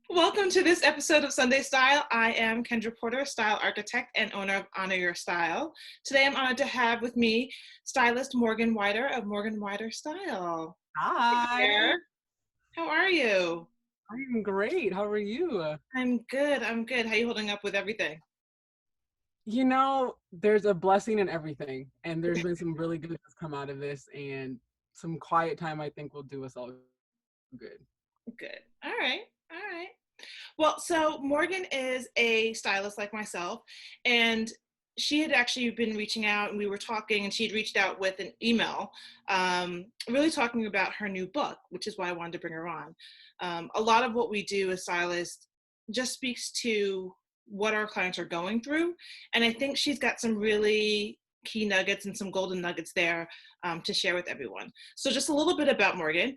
Welcome to this episode of Sunday Style. I am Kendra Porter, style architect and owner of Honor Your Style. Today I'm honored to have with me stylist Morgan Wider of Morgan Wider Style. Hi, There. How are you? I'm great. How are you? I'm good. I'm good. How are you holding up with everything? There's a blessing in everything, and there's been some really good that's come out of this, and some quiet time I think will do us all good. Good. All right. All right. Well, so Morgan is a stylist like myself, and she had actually been reaching out, and we were talking, and she'd reached out with an email, really talking about her new book, which is why I wanted to bring her on. A lot of what we do as stylists just speaks to what our clients are going through, and I think she's got some really key nuggets and some golden nuggets there to share with everyone. So just a little bit about Morgan.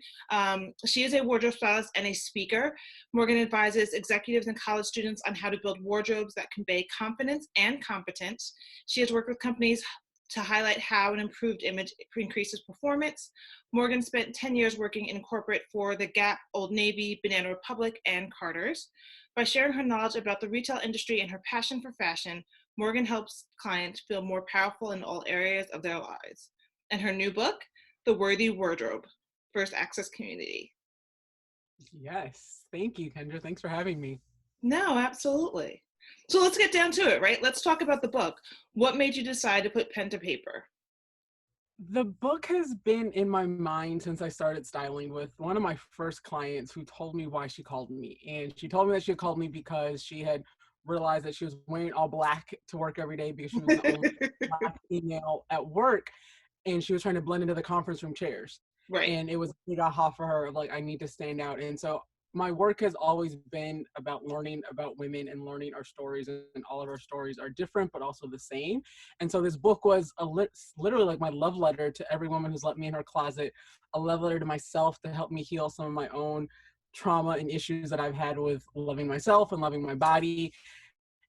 She is a wardrobe stylist and a speaker. Morgan advises executives and college students on how to build wardrobes that convey confidence and competence. She has worked with companies to highlight how an improved image increases performance. Morgan spent 10 years working in corporate for The Gap, Old Navy, Banana Republic, and Carter's. By sharing her knowledge about the retail industry and her passion for fashion, Morgan helps clients feel more powerful in all areas of their lives. And her new book, The Worthy Wardrobe, First Access Community. Yes, thank you, Kendra. Thanks for having me. No, absolutely. So let's get down to it, right? Let's talk about the book. What made you decide to put pen to paper? The book has been in my mind since I started styling with one of my first clients who told me why she called me. And she told me that she had called me because she had realized that she was wearing all black to work every day because she was the only black female at work. And she was trying to blend into the conference room chairs. Right. And it was a big aha for her of like, I need to stand out. And so my work has always been about learning about women and learning our stories, and all of our stories are different but also the same. And so this book was literally like my love letter to every woman who's let me in her closet, a love letter to myself to help me heal some of my own trauma and issues that I've had with loving myself and loving my body.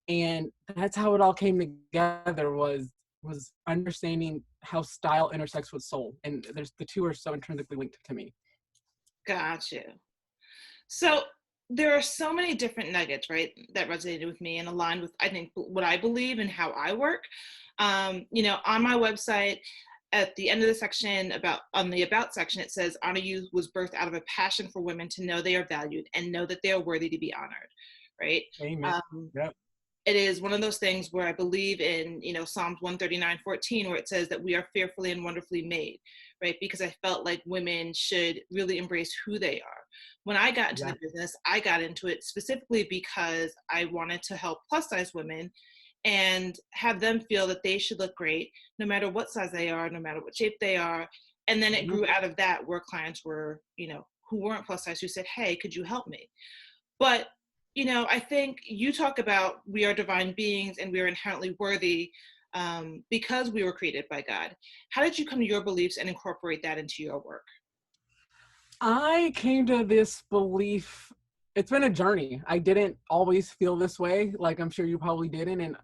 And that's how it all came together, was understanding how style intersects with soul, and the two are so intrinsically linked to me. Got you. So there are so many different nuggets, right, that resonated with me and aligned with, I think, what I believe and how I work. On my website, at the end of the section on the about section, it says Honor You was birthed out of a passion for women to know they are valued and know that they are worthy to be honored, right? Amen. Yep. It is one of those things where I believe in, Psalms 139:14, where it says that we are fearfully and wonderfully made, right? Because I felt like women should really embrace who they are. When I got into Yeah. the business, I got into it specifically because I wanted to help plus size women and have them feel that they should look great no matter what size they are, no matter what shape they are. And then it grew out of that, where clients were, who weren't plus size, who said, hey, could you help me? But I think you talk about we are divine beings and we are inherently worthy because we were created by God. How did you come to your beliefs and incorporate that into your work? I came to this belief. It's been a journey. I didn't always feel this way, like I'm sure you probably didn't. And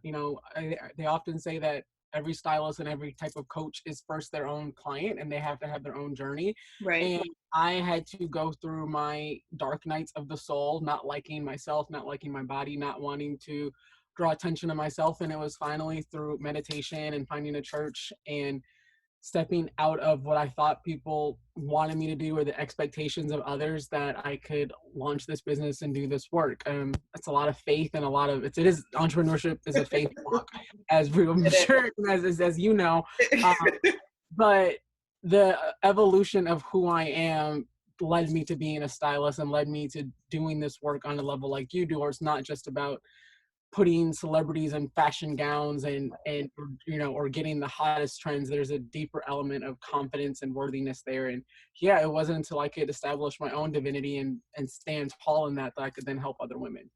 they often say that every stylist and every type of coach is first their own client, and they have to have their own journey. Right. And I had to go through my dark nights of the soul, not liking myself, not liking my body, not wanting to draw attention to myself. And it was finally through meditation and finding a church and stepping out of what I thought people wanted me to do or the expectations of others that I could launch this business and do this work. It's a lot of faith, and it is entrepreneurship is a faith walk, as I'm sure as you know. But the evolution of who I am led me to being a stylist and led me to doing this work on a level like you do, where it's not just about putting celebrities in fashion gowns and or getting the hottest trends. There's a deeper element of confidence and worthiness there. And yeah, it wasn't until I could establish my own divinity and stand tall in that I could then help other women.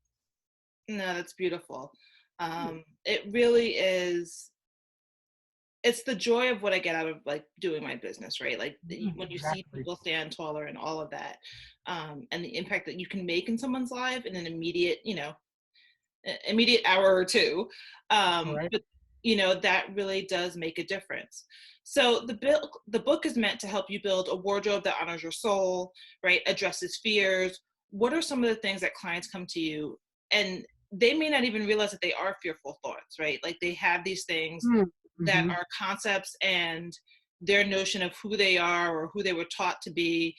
No, that's beautiful. It really is. It's the joy of what I get out of like doing my business, right? Like when you see people stand taller and all of that, and the impact that you can make in someone's life in an immediate hour or two. Right. But that really does make a difference. So the book is meant to help you build a wardrobe that honors your soul, right? Addresses fears, what are some of the things that clients come to you and they may not even realize that they are fearful thoughts, right? Like they have these things that Mm-hmm. are concepts and their notion of who they are or who they were taught to be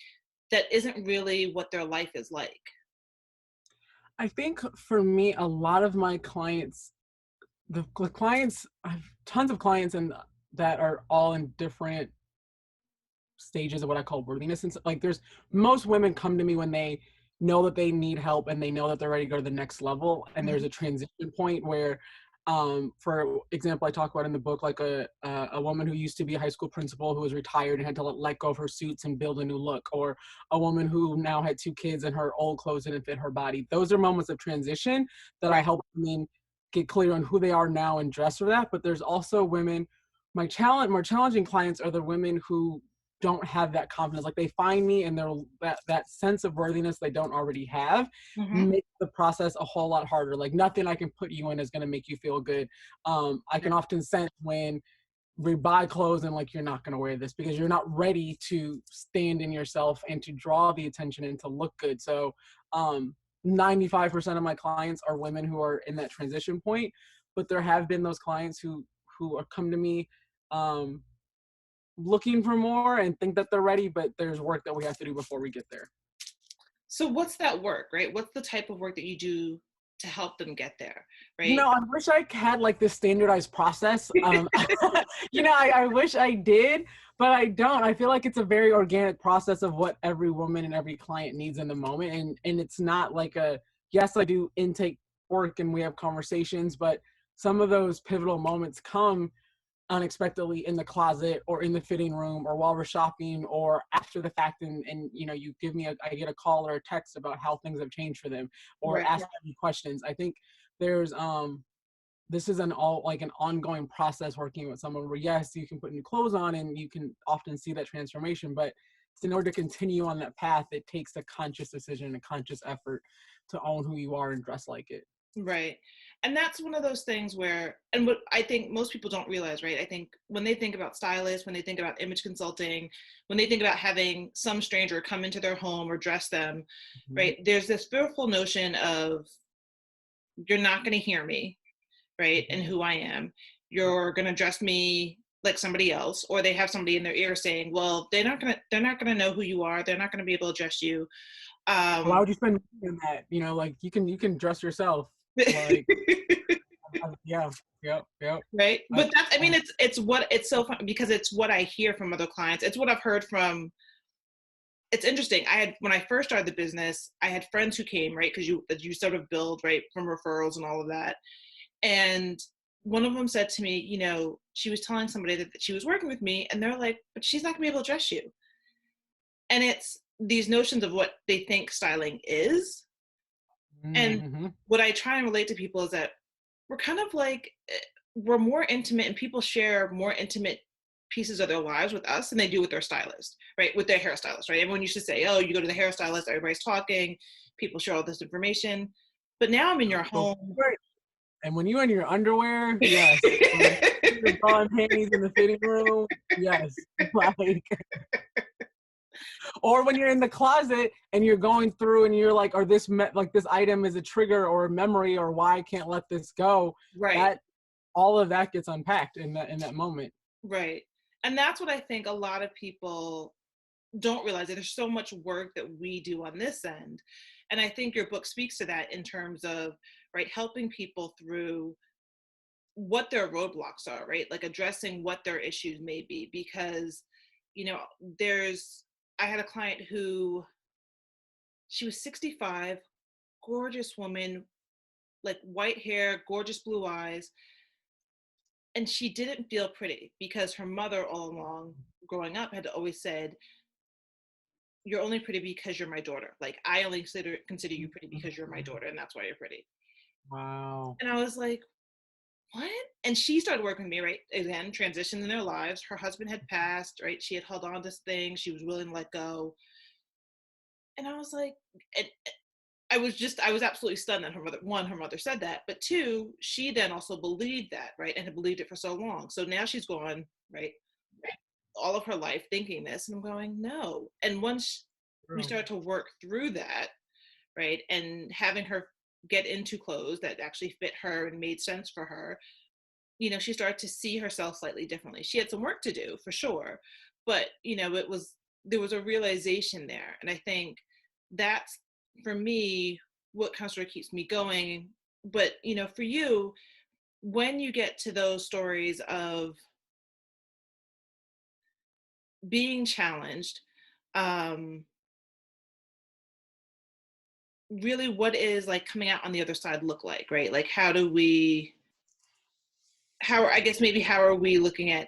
that isn't really what their life is like. I think for me, a lot of my clients, the clients, I have tons of clients and that are all in different stages of what I call worthiness. And like there's most women come to me when they know that they need help and they know that they're ready to go to the next level. And there's Mhm. a transition point where, for example, I talk about in the book, like a woman who used to be a high school principal who was retired and had to let go of her suits and build a new look, or a woman who now had 2 kids and her old clothes didn't fit her body. Those are moments of transition that I Right. help women get clear on who they are now and dress for that. But there's also women, more challenging clients are the women who don't have that confidence. Like they find me and they're that sense of worthiness they don't already have Hmm. makes the process a whole lot harder. Like nothing I can put you in is going to make you feel good. I can often sense when we buy clothes and like you're not going to wear this because you're not ready to stand in yourself and to draw the attention and to look good. So 95% of my clients are women who are in that transition point, but there have been those clients who are come to me um, looking for more and think that they're ready, but there's work that we have to do before we get there. So what's that work, right? What's the type of work that you do to help them get there, You right? know, I wish I had like this standardized process. I wish I did, but I don't. I feel like it's a very organic process of what every woman and every client needs in the moment. And it's not like yes, I do intake work and we have conversations, but some of those pivotal moments come unexpectedly in the closet or in the fitting room or while we're shopping or after the fact, and you give me I get a call or a text about how things have changed for them or Right. ask me questions. I think there's this is an ongoing process working with someone where yes, you can put new clothes on and you can often see that transformation, but in order to continue on that path, it takes a conscious decision and a conscious effort to own who you are and dress like it. Right. And that's one of those things where, and what I think most people don't realize, right? I think when they think about stylists, when they think about image consulting, when they think about having some stranger come into their home or dress them, Mhm. right? There's this fearful notion of you're not going to hear me, right? And Mhm. who I am. You're going to dress me like somebody else, or they have somebody in their ear saying, well, they're not going to know who you are. They're not going to be able to dress you. Why Um, would you spend money on that? Like you can dress yourself. Like yeah, yep, yep. right, I, but that's, I mean, um, it's so fun because it's what I hear from other clients. It's what I've heard from. It's interesting. I had, when I first started the business, I had friends who came, right, because you sort of build, right, from referrals and all of that. And one of them said to me, she was telling somebody that she was working with me, and they're like, but she's not gonna be able to dress you. And it's these notions of what they think styling is. And mhm. what I try and relate to people is that we're kind of like, we're more intimate and people share more intimate pieces of their lives with us than they do with their stylist, right? With their hairstylist, right? Everyone used to say, oh, you go to the hairstylist, everybody's talking, people share all this information. But now I'm in your So, home. right. And when you're in your underwear, yes. Your bra and panties in the fitting room, yes. Like, or when you're in the closet and you're going through and you're like, or like this item is a trigger or a memory or why I can't let this go. Right. That all of that gets unpacked in that moment. Right. And that's what I think a lot of people don't realize, that there's so much work that we do on this end. And I think your book speaks to that in terms of, right, helping people through what their roadblocks are, right? Like addressing what their issues may be. Because, you know, there's, I had a client who, she was 65, gorgeous woman, like white hair, gorgeous blue eyes, and she didn't feel pretty because her mother all along growing up had always said, you're only pretty because you're my daughter. Like I only consider you pretty because you're my daughter, and that's why you're pretty. Wow. And I was like, what? And she started working with me, right? Again, transition in their lives. Her husband had passed, right? She had held on to this thing. She was willing to let go. And I was like, and I was absolutely stunned that her mother, one, her mother said that, but two, she then also believed that, right? And had believed it for so long. So now she's gone, right? All of her life thinking this. And I'm going, no. And once we True. started to work through that, right? And having her get into clothes that actually fit her and made sense for her, she started to see herself slightly differently. She had some work to do for sure, but there was a realization there. And I think that's, for me, what kind of sort of keeps me going. But for you, when you get to those stories of being challenged, um really, what is like coming out on the other side look like, right? Like, I guess maybe how are we looking at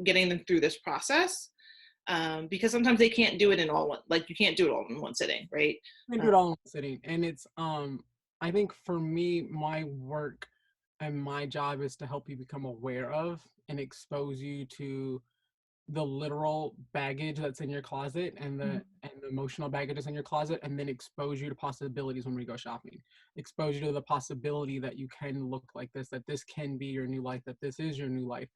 getting them through this process, because sometimes they can't do it in all one, like you can't do it all in one sitting, right? I do it all in one sitting. And it's I think for me, my work and my job is to help you become aware of and expose you to the literal baggage that's in your closet and Mhm. the emotional baggage that's in your closet, and then expose you to possibilities when we go shopping. Expose you to the possibility that you can look like this, that this can be your new life, that this is your new life.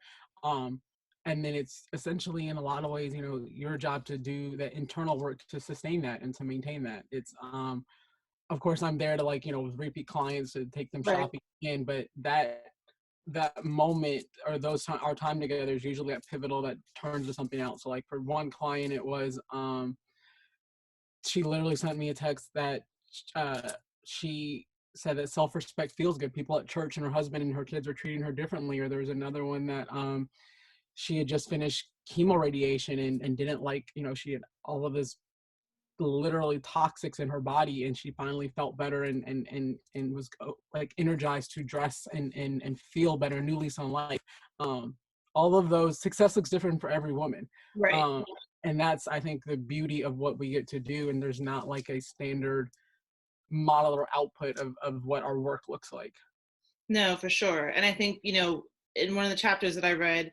um and then it's essentially, in a lot of ways, your job to do the internal work to sustain that and to maintain that. It's of course I'm there to, like, with repeat clients, to take them Right. shopping in, but that moment, or our time together, is usually that pivotal that turns to something else. So, like, for one client, it was she literally sent me a text that uh she said that self-respect feels good. People at church and her husband and her kids are treating her differently. Or there was another one that she had just finished chemo radiation, and didn't like, she had all of this literally toxics in her body, and she finally felt better, and was like energized to dress and feel better, new lease on life. um all of those, success looks different for every woman. Right. um and that's, I think, the beauty of what we get to do, and there's not like a standard model or output of what our work looks like. No, for sure. And I think, in one of the chapters that I read,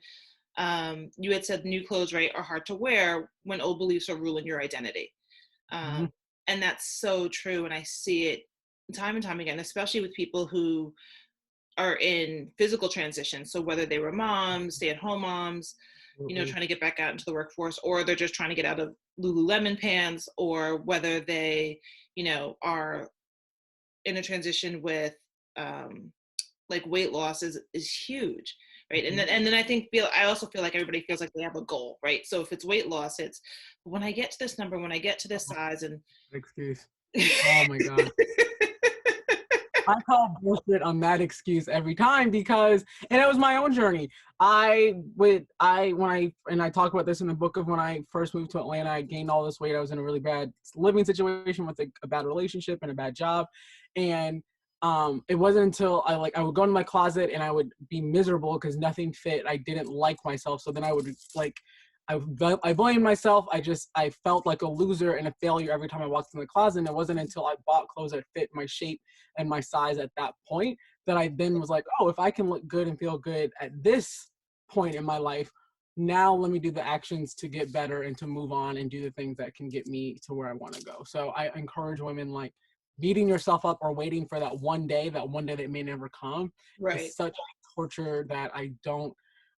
you had said new clothes, right, are hard to wear when old beliefs are ruling your identity. Um, Mhm. and that's so true. And I see it time and time again, especially with people who are in physical transition. So whether they were moms, stay-at-home moms, Absolutely. trying to get back out into the workforce, or they're just trying to get out of Lululemon pants, or whether they, are in a transition with um, like weight loss is huge, right? And Mhm. then I also feel like everybody feels like they have a goal, right? So if it's weight loss, it's when I get to this number, when I get to this size, and Excuse. Oh my god, I call bullshit on that excuse every time, because, and it was my own journey. I talk about this in the book, of when I first moved to Atlanta, I gained all this weight. I was in a really bad living situation with a bad relationship and a bad job. And it wasn't until I would go in my closet and I would be miserable because nothing fit. I didn't like myself. So then I would, like, I blamed myself. I felt like a loser and a failure every time I walked in the closet. And it wasn't until I bought clothes that fit my shape and my size at that point that I then was like, oh, if I can look good and feel good at this point in my life, now let me do the actions to get better and to move on and do the things that can get me to where I want to go. So I encourage women, like, beating yourself up or waiting for that one day that may never come right, is such torture that I don't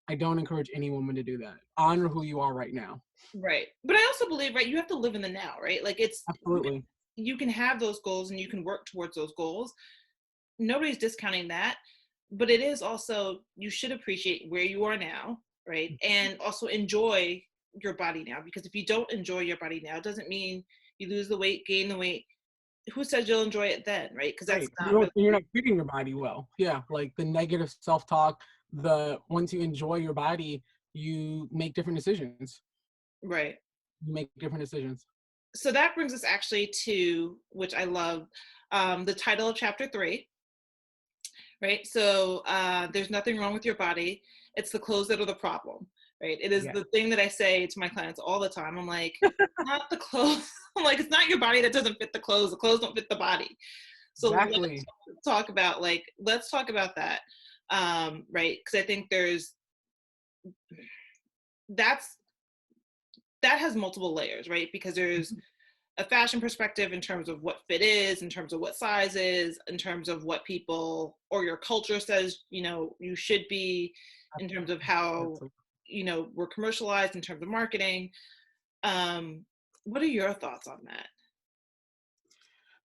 encourage any woman to do that. Honor who you are right now. right. But I also believe, right, you have to live in the now, right? Like Absolutely. you can have those goals and you can work towards those goals. Nobody's discounting that, but it is also, you should appreciate where you are now, right? And also enjoy your body now, because if you don't enjoy your body now, it doesn't mean you lose the weight, gain the weight. Who says you'll enjoy it then, right? Because that's Right. not really You're not treating your body well. Yeah. Like the negative self-talk, once you enjoy your body, you make different decisions. right. You make different decisions. So that brings us actually to, which I love, the title of chapter 3, right? So there's nothing wrong with your body. It's the clothes that are the problem, right? It is Yeah. the thing that I say to my clients all the time. I'm like, not the clothes. I'm like, it's not your body that doesn't fit the clothes. The clothes don't fit the body. So Exactly. let's talk about that, right? Because I think that's that has multiple layers, right? Because there's a fashion perspective in terms of what fit is, in terms of what size is, in terms of what people or your culture says, you should be, in terms of how, Absolutely. we're commercialized in terms of marketing. Um, what are your thoughts on that?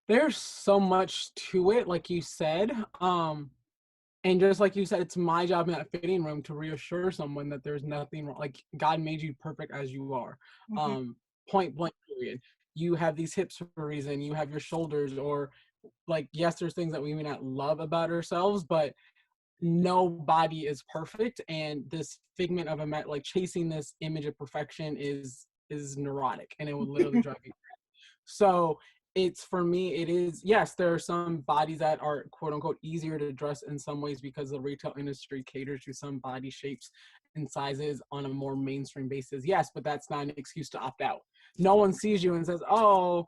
There's so much to it, like you said. And just like you said, it's my job in that fitting room to reassure someone that there's nothing wrong. Like God made you perfect as you are. Hmm. Um, Point blank period. You have these hips for a reason. You have your shoulders, or like, yes, there's things that we may not love about ourselves, but nobody is perfect. And this figment of like chasing this image of perfection is neurotic, and it will literally drive you. So it's, for me, it is, yes, there are some bodies that are quote unquote easier to dress in some ways because the retail industry caters to some body shapes and sizes on a more mainstream basis. Yes, but that's not an excuse to opt out. No one sees you and says, oh,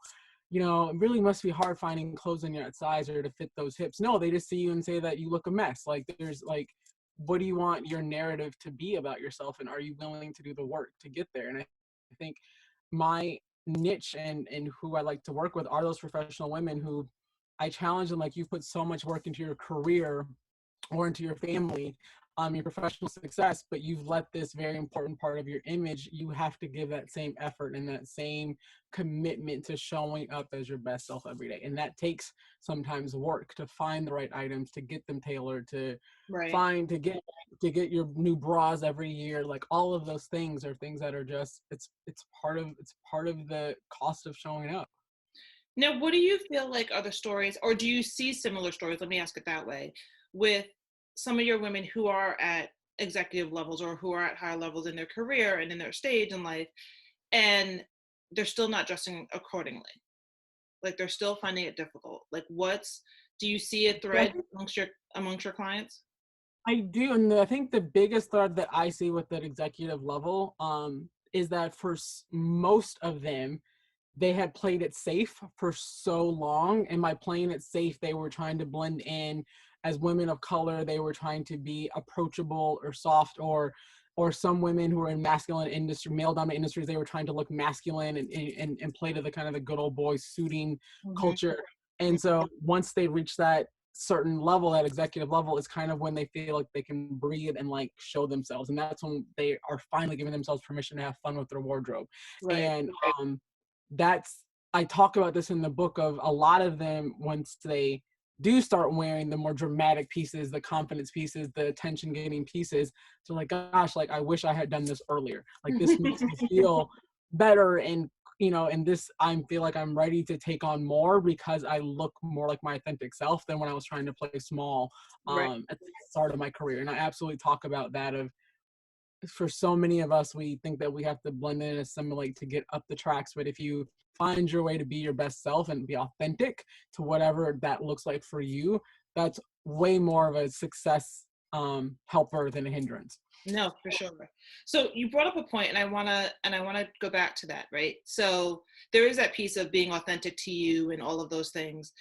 it really must be hard finding clothes in your size or to fit those hips. No, they just see you and say that you look a mess. Like, there's like, what do you want your narrative to be about yourself? And are you willing to do the work to get there? And I think my niche and who I like to work with are those professional women who I challenge them, like, you've put so much work into your career or into your family, your professional success, but you've let this very important part of your image, you have to give that same effort and that same commitment to showing up as your best self every day. And that takes sometimes work to find the right items, to get them tailored, to Right. find, to get your new bras every year. Like, all of those things are things that are just, it's part of the cost of showing up. Now, what do you feel like are the stories, or do you see similar stories? Let me ask it that way, with some of your women who are at executive levels or who are at higher levels in their career and in their stage in life, and they're still not dressing accordingly. Like they're still finding it difficult. Like, do you see a Yeah, thread amongst your clients? I do, and I think the biggest thread that I see with that executive level, is that for most of them, they had played it safe for so long, and by playing it safe, they were trying to blend in as women of color. They were trying to be approachable or soft, or some women who were in masculine industry, male dominant industries, they were trying to look masculine and play to the kind of the good old boy suiting Hmm. culture. And so once they reach that certain level, that executive level, is kind of when they feel like they can breathe and like show themselves, and that's when they are finally giving themselves permission to have fun with their wardrobe. Right. And that's, I talk about this in the book, of a lot of them, once they do start wearing the more dramatic pieces, the confidence pieces, the attention getting pieces, so like, gosh, like, I wish I had done this earlier. Like, this makes me feel better, and this, I feel like I'm ready to take on more because I look more like my authentic self than when I was trying to play small Right. at the start of my career. And I absolutely talk about that, of, for so many of us, we think that we have to blend in and assimilate to get up the tracks. But if you find your way to be your best self and be authentic to whatever that looks like for you, that's way more of a success helper than a hindrance. No, for sure. So you brought up a point, and I wanna go back to that, right? So there is that piece of being authentic to you and all of those things.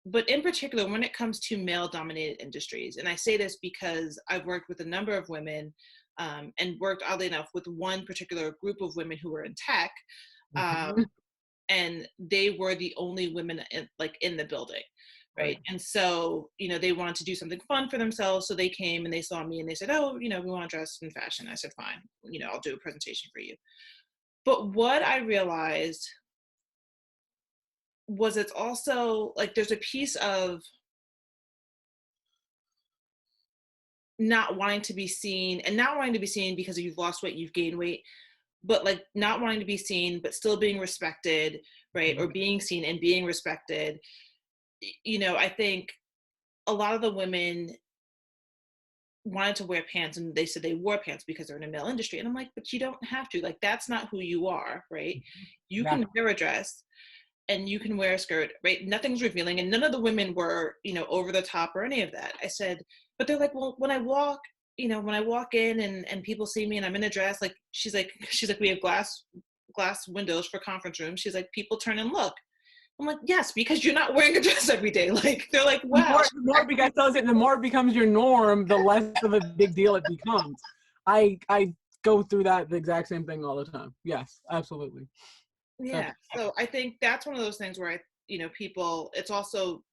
But in particular, when it comes to male-dominated industries, and I say this because I've worked with a number of women, and worked, oddly enough, with one particular group of women who were in tech, um, Mhm. and they were the only women in the building, right? Right. And so, they wanted to do something fun for themselves, so they came and they saw me and they said, "Oh, we want to dress in fashion." I said, "Fine, I'll do a presentation for you." But what I realized was, it's also like there's a piece of not wanting to be seen, and not wanting to be seen because you've lost weight, you've gained weight, but like not wanting to be seen but still being respected, right? Or Mhm. being seen and being respected. I think a lot of the women wanted to wear pants, and they said they wore pants because they're in a male industry, and I'm like, but you don't have to. Like, that's not who you are, right? You can Exactly. wear a dress and you can wear a skirt, right? Nothing's revealing, and none of the women were, over the top or any of that. I said, but they're like, well, when I walk in and people see me and I'm in a dress, like she's like, we have glass windows for conference rooms. She's like, people turn and look. I'm like, yes, because you're not wearing a dress every day. Like, they're like, The wow. more, the more, because the more it becomes your norm, the less of a big deal it becomes. I go through that the exact same thing all the time. Yes, absolutely. Yeah. That's So I think that's one of those things where people, it's also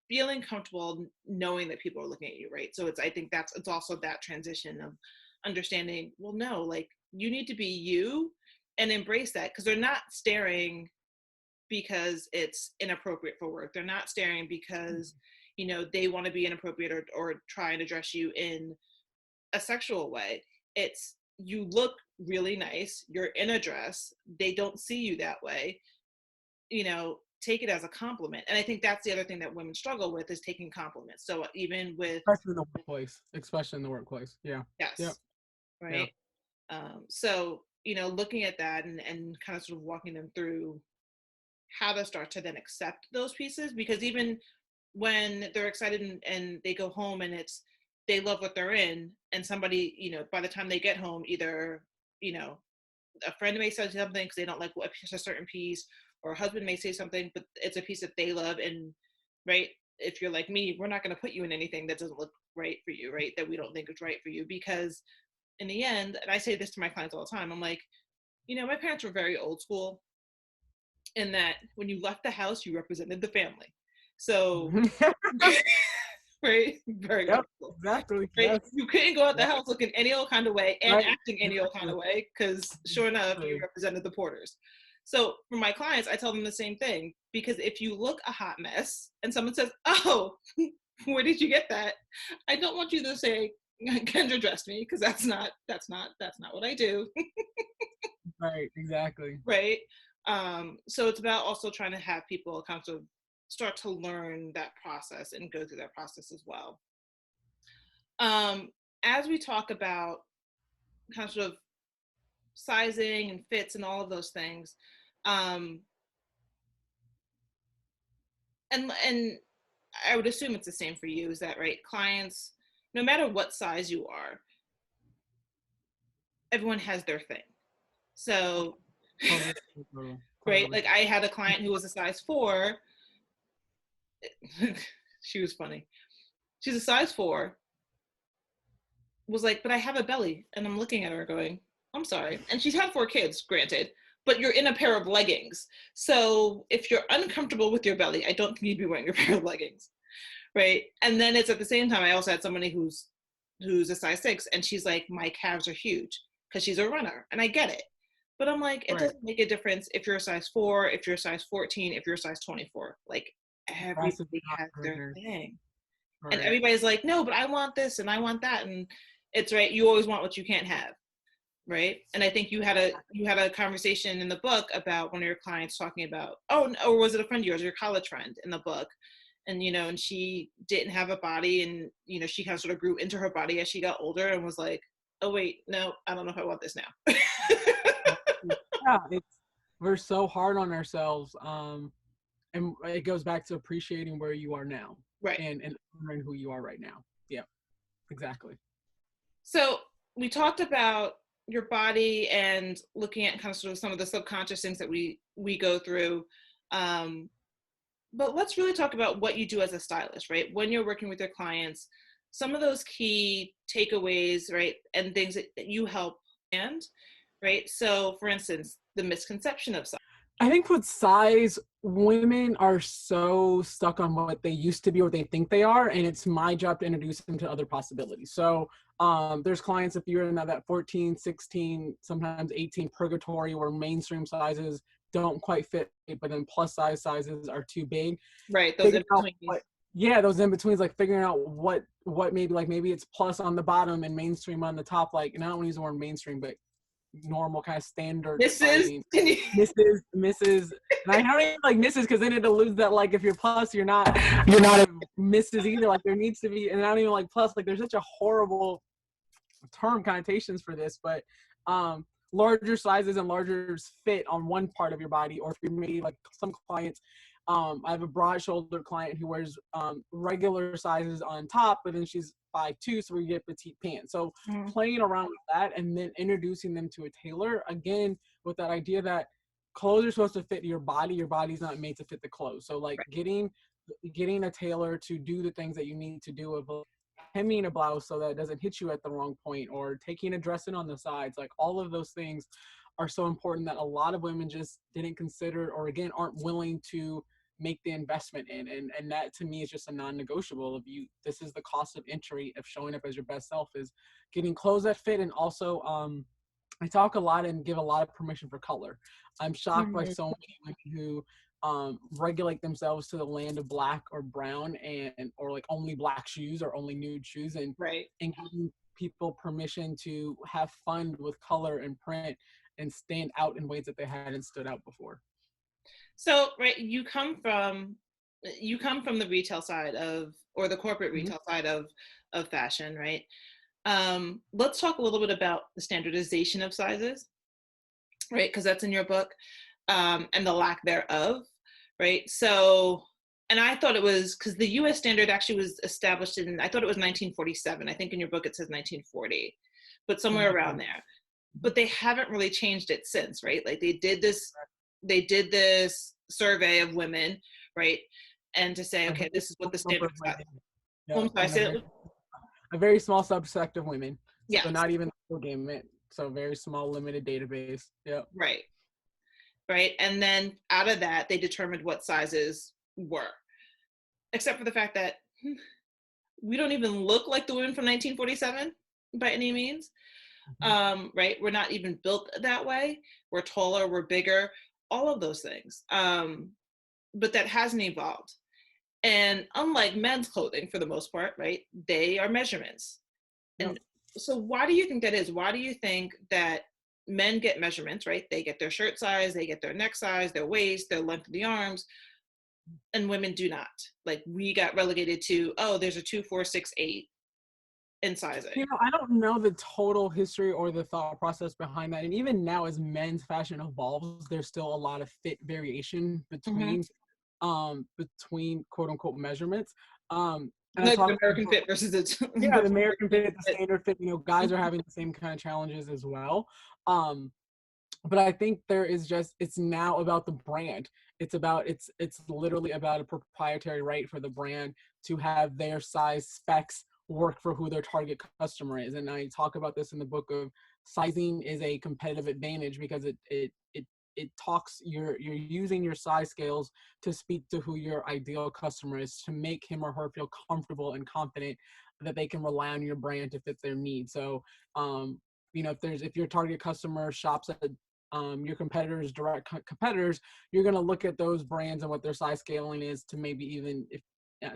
feeling comfortable knowing that people are looking at you, right? So I think it's also that transition of understanding, well, no, like, you need to be you and embrace that, because they're not staring because it's inappropriate for work. They're not staring because, you know, they want to be inappropriate or try and address you in a sexual way. It's, you look really nice, you're in a dress, they don't see you that way, you know, take it as a compliment. And I think that's the other thing that women struggle with, is taking compliments. So even with, Especially in the workplace. Especially in the workplace. Yeah. Yep. yes, Yeah. right. So, you know, looking at that and kind of sort of walking them through how to start to then accept those pieces, because even when they're excited and they go home and it's, they love what they're in, and somebody, you know, by the time they get home, either, you know, a friend may say something because they don't like a certain piece, or a husband may say something, but it's a piece that they love. And right, if you're like me, we're not going to put you in anything that doesn't look right for you, right, that we don't think is right for you, because in the end, and I say this to my clients all the time, I'm like, you know, my parents were very old school in that when you left the house, you represented the family. So, right, very Yep. old school. Exactly. Right? Yes. You couldn't go out the Yep. house looking any old kind of way and Right. acting any old kind of way, because sure enough, you Exactly. represented the Porters. So for my clients, I tell them the same thing, because if you look a hot mess and someone says, "Oh, where did you get that?" I don't want you to say, "Kendra dressed me," because that's not what I do. Right. Exactly. Right. So it's about also trying to have people kind of start to learn that process and go through that process as well. Um, as we talk about kind of sort of sizing and fits and all of those things, um, and I would assume it's the same for you. Is that right? Clients, no matter what size you are, everyone has their thing. So, Totally. Totally. right, Totally. like I had a client who was a size 4. She was funny. She's a size 4, was like, "But I have a belly." And I'm looking at her going, "I'm sorry." And she's had 4 kids, granted, but you're in a pair of leggings. So if you're uncomfortable with your belly, I don't think you'd be wearing a pair of leggings. Right. And then it's at the same time, I also had somebody who's a size 6, and she's like, "My calves are huge," because she's a runner. And I get it. But I'm like, it Right. doesn't make a difference if you're a size 4, if you're a size 14, if you're a size 24. Like, That's everybody not has their her. thing. And Right. everybody's like, "No, but I want this and I want that." And it's right, you always want what you can't have. Right. And I think you had a conversation in the book about one of your clients talking about, oh, or was it a friend of yours, your college friend in the book? And, you know, and she didn't have a body, and, you know, she kind of sort of grew into her body as she got older, and was like, "Oh wait, no, I don't know if I want this now." Yeah. We're so hard on ourselves. And it goes back to appreciating where you are now, Right. and honoring who you are right now. Yeah. Exactly. So we talked about your body and looking at kind of sort of some of the subconscious things that we go through. Um, but let's really talk about what you do as a stylist, right? When you're working with your clients, some of those key takeaways, right? And things that you help, and right. So for instance, the misconception of size. I think with size, women are so stuck on what they used to be or what they think they are, and it's my job to introduce them to other possibilities. So there's clients, if you're in that 14, 16, sometimes 18 purgatory, where mainstream sizes don't quite fit, but then plus size sizes are too big. Right. Those in Figuring out between. what, yeah, those in betweens, like figuring out what maybe, like maybe it's plus on the bottom and mainstream on the top. Like, and I don't want to use the word mainstream, but normal kind of standard Mrs. sizing. Can you? Mrs. And I don't even like Mrs. because then it alludes that like if you're plus, you're not a Mrs. either. Like there needs to be, and I don't even like plus. Like there's such a horrible term connotations for this, but larger sizes and larger fit on one part of your body, or if you're maybe like some clients. I have a broad shouldered client who wears regular sizes on top, but then she's 5'2", so we get petite pants. So playing around with that and then introducing them to a tailor, again, with that idea that clothes are supposed to fit your body. Your body's not made to fit the clothes. So like getting a tailor to do the things that you need to do of hemming a blouse so that it doesn't hit you at the wrong point, or taking a dress in on the sides, like all of those things are so important that a lot of women just didn't consider, or again aren't willing to make the investment in. And that to me is just a non-negotiable. Of you, this is the cost of entry of showing up as your best self, is getting clothes that fit, and also I talk a lot and give a lot of permission for color. I'm shocked by Mhm. so many women who regulate themselves to the land of black or brown, and or like only black shoes or only nude shoes, Right. and giving people permission to have fun with color and print and stand out in ways that they hadn't stood out before. So, right, you come from the retail side of, or the corporate Mhm. retail side of fashion, right? Let's talk a little bit about the standardization of sizes, right? Because that's in your book, and the lack thereof, right? So, and I thought it was because the U.S. standard actually was established in, I thought it was 1947. I think in your book it says 1940, but somewhere around 1940. there. Mhm. But they haven't really changed it since, right? Like they did this survey of women, right? And to say, A okay, very this is what small the number standard of size. women. Oh, Yeah, I'm sorry, I and said it. a very small subsect of women. So Yes, not even the full gamut. So very small, limited database. Yeah. right, right. And then out of that, they determined what sizes were, except for the fact that we don't even look like the women from 1947 by any means. Mhm. Right? We're not even built that way. We're taller, we're bigger, all of those things. But that hasn't evolved. And unlike men's clothing, for the most part, right, they are measurements. Yep. And so, why do you think that is? Why do you think that men get measurements, right? They get their shirt size, they get their neck size, their waist, their length of the arms, and women do not. Like, we got relegated to, oh, there's a 2, 4, 6, 8 in sizing. I don't know the total history or the thought process behind that. And even now, as men's fashion evolves, there's still a lot of fit variation Mm-hmm. between quote unquote measurements. And I Like the talk American fit versus the yeah, the versus American the fit, the fit. standard fit, guys are having the same kind of challenges as well. Um, but I think there is just it's now about the brand. It's literally about a proprietary right for the brand to have their size specs work for who their target customer is. And I talk about this in the book of sizing is a competitive advantage because it talks you're using your size scales to speak to who your ideal customer is, to make him or her feel comfortable and confident that they can rely on your brand to fit their needs. So if your target customer shops at your competitors, competitors, you're going to look at those brands and what their size scaling is to maybe even, if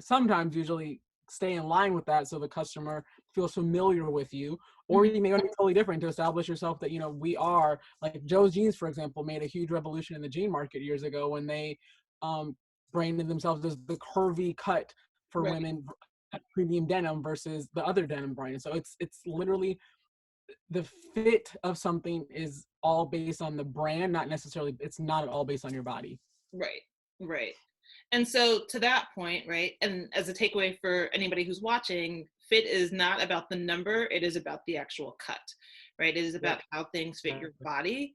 sometimes usually stay in line with that so the customer feels familiar with you. Or Mhm. you may want to be totally different to establish yourself that, we are, like Joe's Jeans, for example, made a huge revolution in the jean market years ago when they um, branded themselves as the curvy cut for Right, women premium denim versus the other denim brand. So it's literally the fit of something is all based on the brand, not necessarily, it's not at all based on your body. right, right. And so to that point, right, and as a takeaway for anybody who's watching, fit is not about the number, it is about the actual cut, right? It is Yep. about how things fit your body.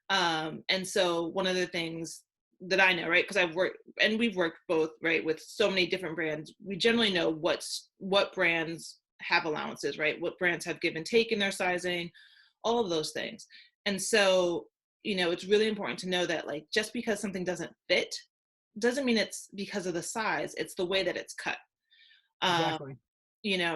And so one of the things that I know, right, because I've worked and we've worked both, right, with so many different brands, we generally know what brands have allowances, right? What brands have give and take in their sizing, all of those things. And so, it's really important to know that like just because something doesn't fit doesn't mean it's because of the size, it's the way that it's cut. um Exactly.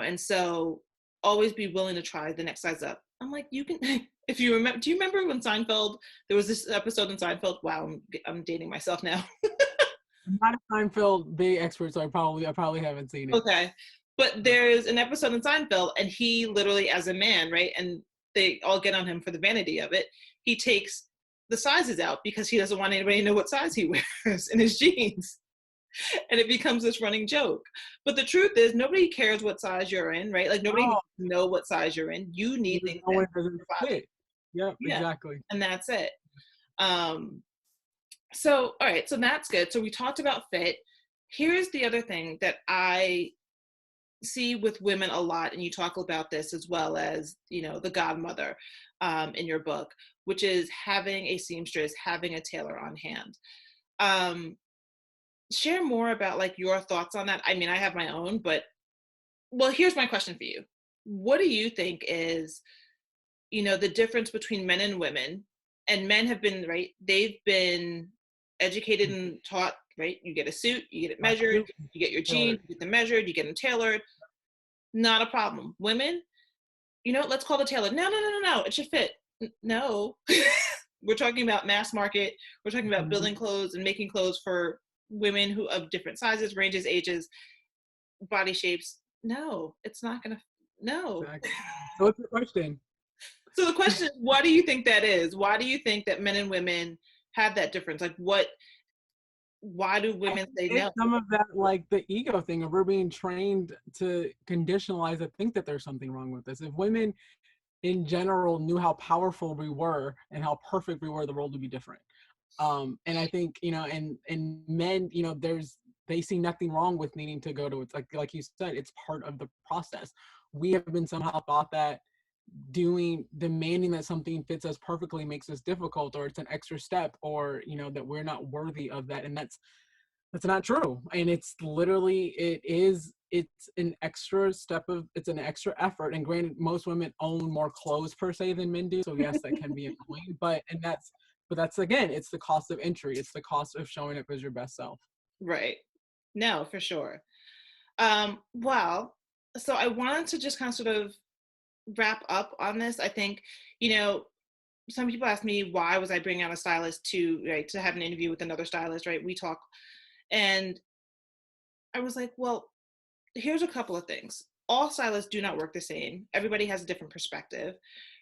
and so always be willing to try the next size up. I'm like, you can if you remember, do you remember when Seinfeld, there was this episode in Seinfeld, wow, I'm dating myself now. I'm not a Seinfeld big expert, so I probably haven't seen it. Okay, but there's an episode in Seinfeld and he literally, as a man, right, and they all get on him for the vanity of it, he takes the sizes out because he doesn't want anybody to know what size he wears in his jeans. And it becomes this running joke. But the truth is, nobody cares what size you're in, right? Like nobody No, needs to know what size you're in. You need you things know that it fit doesn't your body. fit. Yep, Yeah, exactly. and that's it. Um, so, all right, so that's good. So we talked about fit. Here's the other thing that I see with women a lot, and you talk about this as well as, the godmother in your book, which is having a seamstress, having a tailor on hand. Um, Share more about like your thoughts on that. I mean, I have my own, but well, here's my question for you. What do you think is, the difference between men and women? And men have been, right, they've been educated and taught, right? You get a suit, you get it Black measured, suit, you get your tailor. jeans, you get them measured, you get them tailored. Not a problem. Women, let's call the tailor. No, no, no, no, no. It should fit. No. We're talking about mass market. We're talking about building clothes and making clothes for women who of different sizes, ranges, ages, body shapes. No, it's not gonna. No. Exactly. So what's the question? So the question is, why do you think that is? Why do you think that men and women have that difference? Like, what? Why do I women think say it's no? some of that, like the ego thing of we're being trained to conditionalize to think that there's something wrong with this. If women in general knew how powerful we were and how perfect we were, the world would be different. And I think, and men, they see nothing wrong with needing to go to, it's like you said, it's part of the process. We have been somehow thought that demanding that something fits us perfectly makes us difficult, or it's an extra step, or that we're not worthy of that. And that's not true. And it's literally, it's an extra step it's an extra effort. And granted, most women own more clothes per se than men do, so yes, that can be annoying, but that's again, it's the cost of entry. It's the cost of showing up as your best self. Right. No, for sure. Well, so I wanted to just kind of sort of wrap up on this. I think, you know, some people ask me why was I bringing out a stylist to have an interview with another stylist, right? We talk, and I was like, well, here's a couple of things. All stylists do not work the same. Everybody has a different perspective,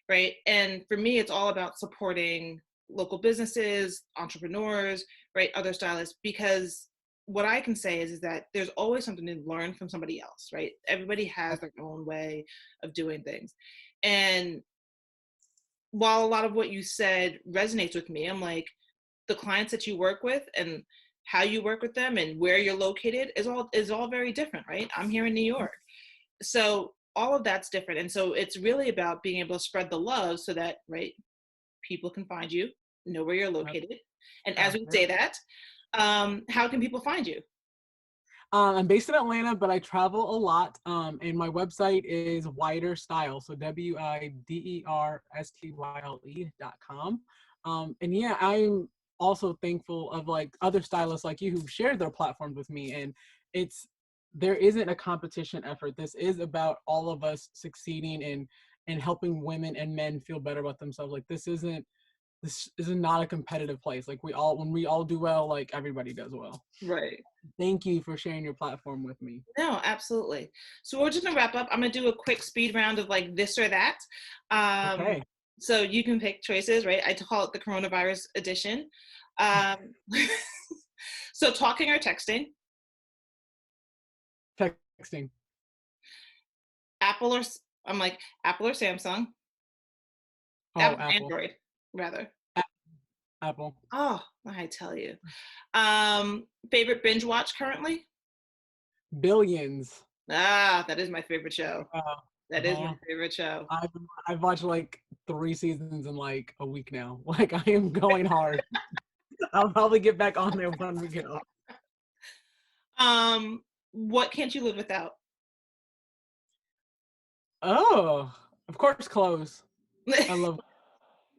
right? And for me, it's all about supporting local businesses, entrepreneurs, right? Other stylists, because what I can say is that there's always something to learn from somebody else, right? Everybody has their own way of doing things. And while a lot of what you said resonates with me, I'm like, the clients that you work with and how you work with them and where you're located is all very different, right? I'm here in New York. So all of that's different. And so it's really about being able to spread the love so that, right, people can find you, know where you're located. And as we say that, how can people find you? I'm based in Atlanta, but I travel a lot. And my website is Wider Style, so WIDERSTYLE.com. And yeah, I'm also thankful of like other stylists like you who've shared their platforms with me. And there isn't a competition effort. This is about all of us succeeding and helping women and men feel better about themselves. Like this is not a competitive place. Like when we all do well, like everybody does well. Right. Thank you for sharing your platform with me. No, absolutely. So we're just gonna wrap up. I'm gonna do a quick speed round of like this or that. Um, Okay. so you can pick choices, right? I call it the coronavirus edition. Um, so talking or texting, Texting. Apple or I'm like Apple or Samsung, Oh, Apple, Apple. Android rather. Apple. Oh, I tell you. Favorite binge watch currently? Billions. Ah, that is my favorite show. Uh, That is my uh-huh. favorite show. I've I've watched like 3 seasons in like a week now. Like I am going hard. I'll probably get back on there when we get off. What can't you live without? Oh, of course, clothes. I love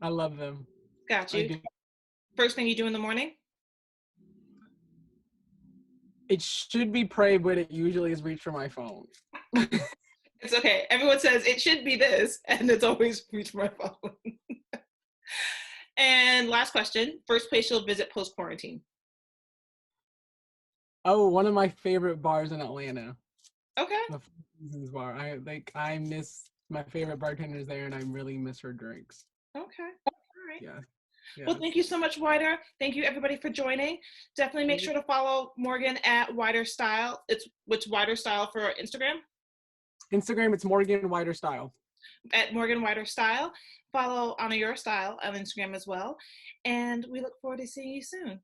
I love them. Got I you. do. First thing you do in the morning? It should be pray, but it usually is reach for my phone. It's okay. Everyone says it should be this, and it's always reach for my phone. And last question, first place you'll visit post quarantine. Oh, one of my favorite bars in Atlanta. Okay. The Four Seasons bar. I miss my favorite bartenders there, and I really miss her drinks. Okay. All right. Yeah. Well, Yes. thank you so much, Wider. Thank you, everybody, for joining. Definitely make sure to follow Morgan at Wider Style. What's Wider Style for Instagram? Instagram, it's Morgan Wider Style. At Morgan Wider Style. Follow Honor Your Style on Instagram as well. And we look forward to seeing you soon.